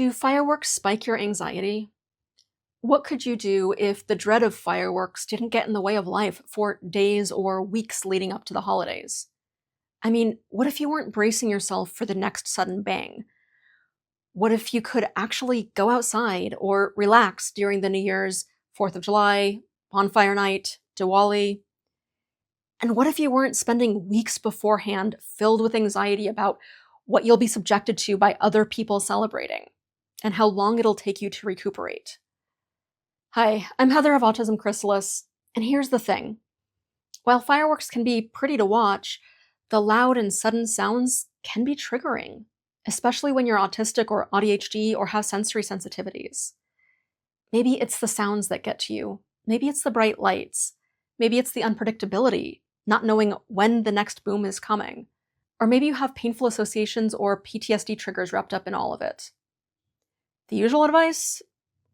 Do fireworks spike your anxiety? What could you do if the dread of fireworks didn't get in the way of life for days or weeks leading up to the holidays? I mean, what if you weren't bracing yourself for the next sudden bang? What if you could actually go outside or relax during the New Year's, 4th of July, Bonfire Night, Diwali? And what if you weren't spending weeks beforehand filled with anxiety about what you'll be subjected to by other people celebrating and how long it'll take you to recuperate? Hi, I'm Heather of Autism Chrysalis, and here's the thing. While fireworks can be pretty to watch, the loud and sudden sounds can be triggering, especially when you're autistic or AuDHD or have sensory sensitivities. Maybe it's the sounds that get to you. Maybe it's the bright lights. Maybe it's the unpredictability, not knowing when the next boom is coming. Or maybe you have painful associations or PTSD triggers wrapped up in all of it. The usual advice?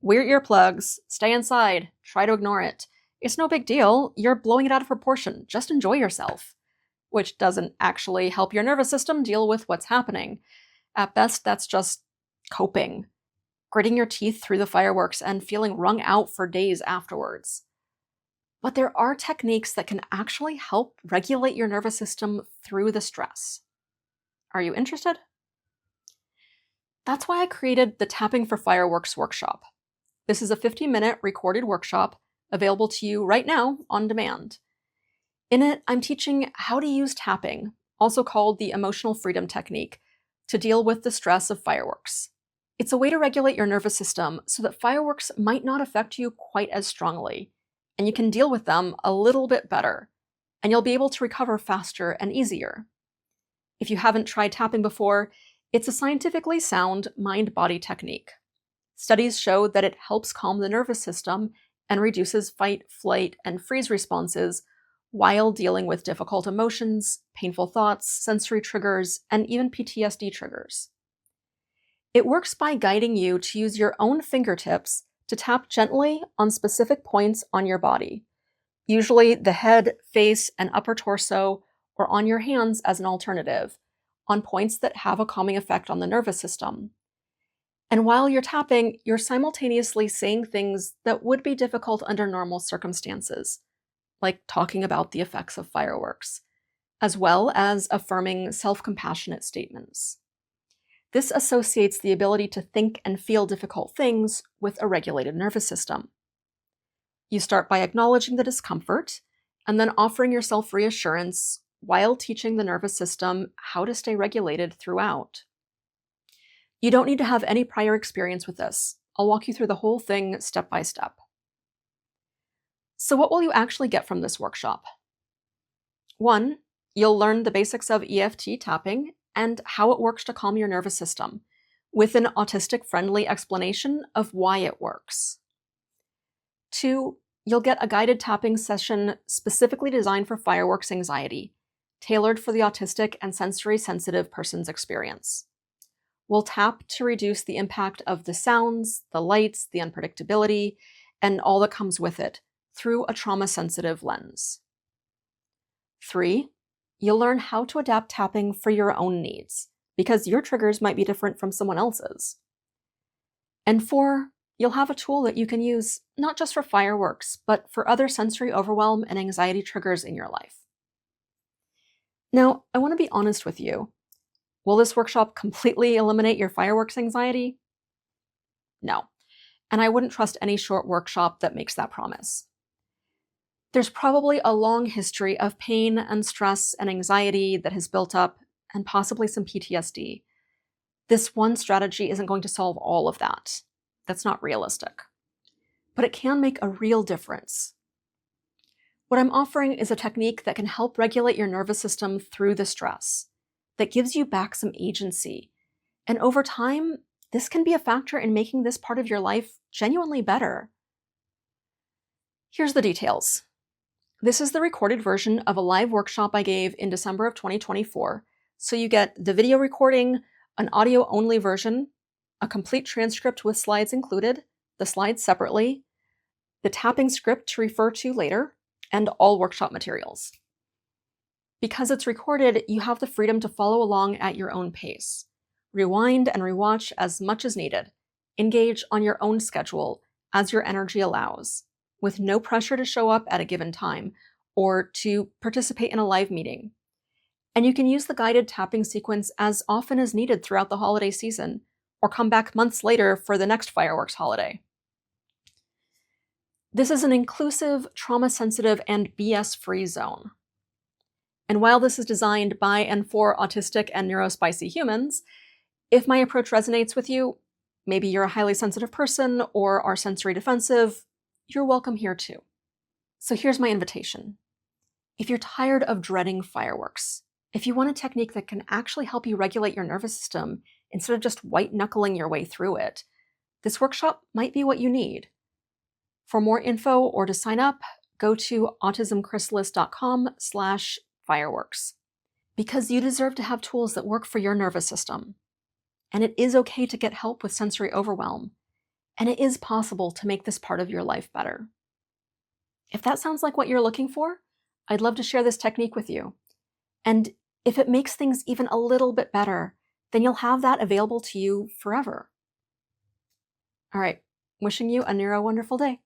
Wear earplugs, stay inside, try to ignore it. It's no big deal, you're blowing it out of proportion, just enjoy yourself. Which doesn't actually help your nervous system deal with what's happening. At best, that's just coping. Gritting your teeth through the fireworks and feeling wrung out for days afterwards. But there are techniques that can actually help regulate your nervous system through the stress. Are you interested? That's why I created the Tapping for Fireworks workshop. This is a 50-minute recorded workshop available to you right now on demand. In it, I'm teaching how to use tapping, also called the emotional freedom technique, to deal with the stress of fireworks. It's a way to regulate your nervous system so that fireworks might not affect you quite as strongly, and you can deal with them a little bit better, and you'll be able to recover faster and easier. If you haven't tried tapping before, it's a scientifically sound mind-body technique. Studies show that it helps calm the nervous system and reduces fight, flight, and freeze responses while dealing with difficult emotions, painful thoughts, sensory triggers, and even PTSD triggers. It works by guiding you to use your own fingertips to tap gently on specific points on your body, usually the head, face, and upper torso, or on your hands as an alternative, on points that have a calming effect on the nervous system. And while you're tapping, you're simultaneously saying things that would be difficult under normal circumstances, like talking about the effects of fireworks, as well as affirming self-compassionate statements. This associates the ability to think and feel difficult things with a regulated nervous system. You start by acknowledging the discomfort and then offering yourself reassurance while teaching the nervous system how to stay regulated throughout. You don't need to have any prior experience with this. I'll walk you through the whole thing step by step. So what will you actually get from this workshop? 1, you'll learn the basics of EFT tapping and how it works to calm your nervous system, with an autistic-friendly explanation of why it works. 2, you'll get a guided tapping session specifically designed for fireworks anxiety, tailored for the autistic and sensory sensitive person's experience. We'll tap to reduce the impact of the sounds, the lights, the unpredictability, and all that comes with it through a trauma-sensitive lens. 3, you'll learn how to adapt tapping for your own needs, because your triggers might be different from someone else's. And 4, you'll have a tool that you can use not just for fireworks, but for other sensory overwhelm and anxiety triggers in your life. Now, I want to be honest with you. Will this workshop completely eliminate your fireworks anxiety? No, and I wouldn't trust any short workshop that makes that promise. There's probably a long history of pain and stress and anxiety that has built up, and possibly some PTSD. This one strategy isn't going to solve all of that. That's not realistic. But it can make a real difference. What I'm offering is a technique that can help regulate your nervous system through the stress, that gives you back some agency. And over time, this can be a factor in making this part of your life genuinely better. Here's the details. This is the recorded version of a live workshop I gave in December of 2024. So you get the video recording, an audio-only version, a complete transcript with slides included, the slides separately, the tapping script to refer to later, and all workshop materials. Because it's recorded, you have the freedom to follow along at your own pace. Rewind and rewatch as much as needed. Engage on your own schedule as your energy allows, with no pressure to show up at a given time or to participate in a live meeting. And you can use the guided tapping sequence as often as needed throughout the holiday season, or come back months later for the next fireworks holiday. This is an inclusive, trauma-sensitive, and BS-free zone. And while this is designed by and for autistic and neurospicy humans, if my approach resonates with you, maybe you're a highly sensitive person or are sensory defensive, you're welcome here too. So here's my invitation. If you're tired of dreading fireworks, if you want a technique that can actually help you regulate your nervous system instead of just white-knuckling your way through it, this workshop might be what you need. For more info or to sign up, go to autismchrysalis.com/fireworks. Because you deserve to have tools that work for your nervous system. And it is okay to get help with sensory overwhelm. And it is possible to make this part of your life better. If that sounds like what you're looking for, I'd love to share this technique with you. And if it makes things even a little bit better, then you'll have that available to you forever. All right, wishing you a neuro wonderful day.